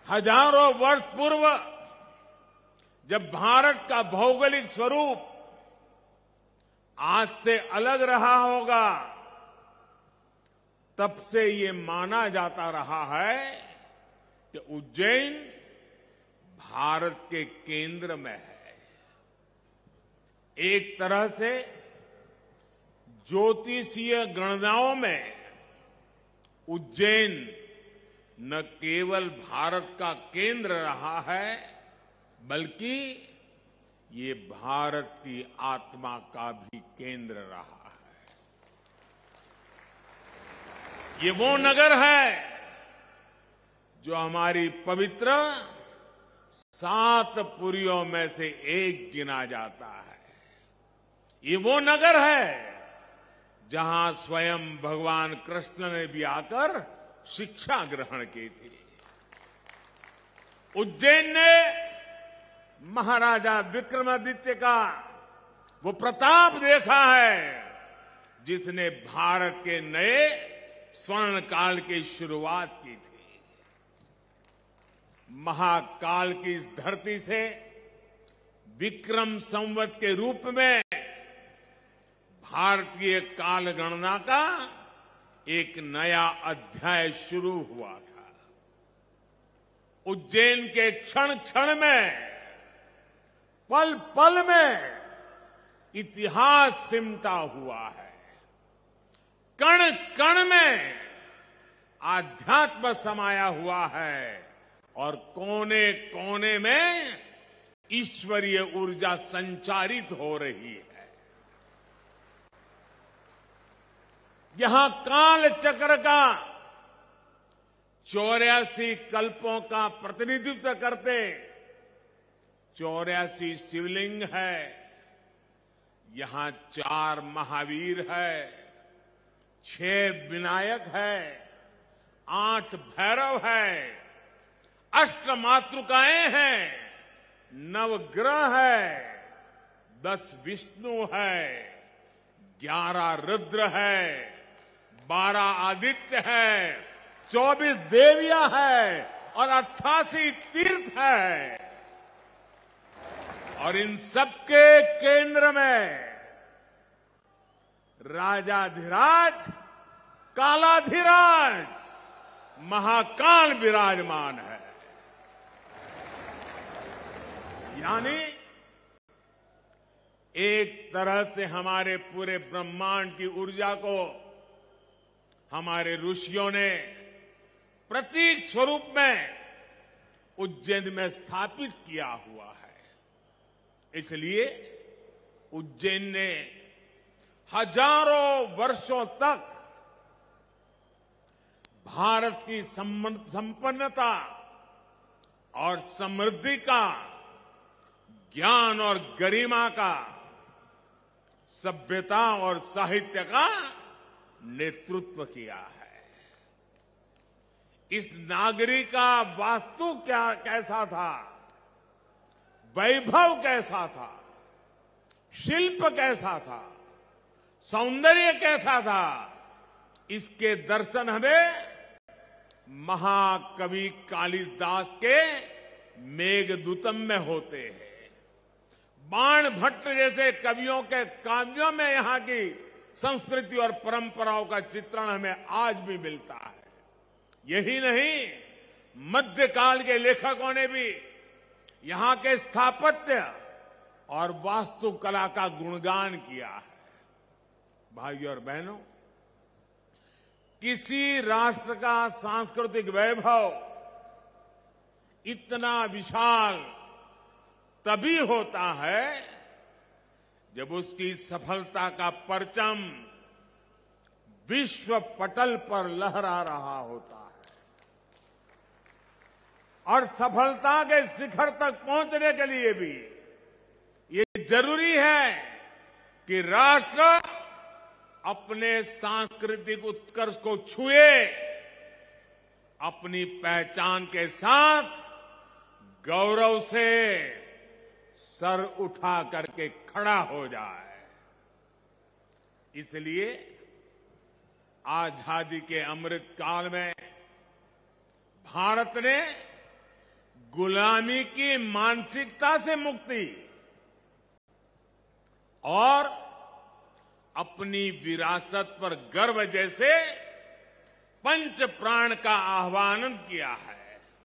हजारों वर्ष पूर्व जब भारत का भौगोलिक स्वरूप आज से अलग रहा होगा, तब से ये माना जाता रहा है कि उज्जैन भारत के केंद्र में है। एक तरह से ज्योतिषीय गणनाओं में उज्जैन न केवल भारत का केंद्र रहा है, बल्कि ये भारत की आत्मा का भी केंद्र रहा है। ये वो नगर है जो हमारी पवित्र 7 पुरियों में से एक गिना जाता है। ये वो नगर है जहां स्वयं भगवान कृष्ण ने भी आकर शिक्षा ग्रहण की थी। उज्जैन ने महाराजा विक्रमादित्य का वो प्रताप देखा है जिसने भारत के नए स्वर्ण काल की शुरुआत की थी। महाकाल की इस धरती से विक्रम संवत के रूप में भारतीय काल गणना का एक नया अध्याय शुरू हुआ था। उज्जैन के क्षण क्षण में, पल पल में इतिहास सिमटा हुआ है। कण कण में आध्यात्म समाया हुआ है और कोने कोने में ईश्वरीय ऊर्जा संचारित हो रही है। यहां काल चक्र का 84 कल्पों का प्रतिनिधित्व करते 84 शिवलिंग है। यहां 4 महावीर है, 6 विनायक है, 8 भैरव है, 8 मातृकाएं हैं, 9 ग्रह है, 10 विष्णु है, 11 रुद्र है, 12 आदित्य है, 24 देवियां है और 88 तीर्थ है। और इन सबके केंद्र में राजाधिराज कालाधिराज महाकाल विराजमान है। यानी एक तरह से हमारे पूरे ब्रह्मांड की ऊर्जा को हमारे ऋषियों ने प्रतीक स्वरूप में उज्जैन में स्थापित किया हुआ है। इसलिए उज्जैन ने हजारों वर्षों तक भारत की संपन्नता और समृद्धि का, ज्ञान और गरिमा का, सभ्यता और साहित्य का नेतृत्व किया है। इस नागरी का वास्तु कैसा था, वैभव कैसा था, शिल्प कैसा था, सौंदर्य कैसा था, इसके दर्शन हमें महाकवि कालिदास के मेघदूतम में होते हैं। बाण भट्ट जैसे कवियों के काव्यों में यहां की संस्कृति और परंपराओं का चित्रण हमें आज भी मिलता है। यही नहीं, मध्यकाल के लेखकों ने भी यहां के स्थापत्य और वास्तुकला का गुणगान किया है। भाइयों और बहनों, किसी राष्ट्र का सांस्कृतिक वैभव इतना विशाल तभी होता है जब उसकी सफलता का परचम विश्व पटल पर लहरा रहा होता है। और सफलता के शिखर तक पहुंचने के लिए भी ये जरूरी है कि राष्ट्र अपने सांस्कृतिक उत्कर्ष को छुए, अपनी पहचान के साथ गौरव से सर उठा करके खड़ा हो जाए। इसलिए आजादी के अमृत काल में भारत ने गुलामी की मानसिकता से मुक्ति और अपनी विरासत पर गर्व जैसे पंच प्राण का आह्वान किया है।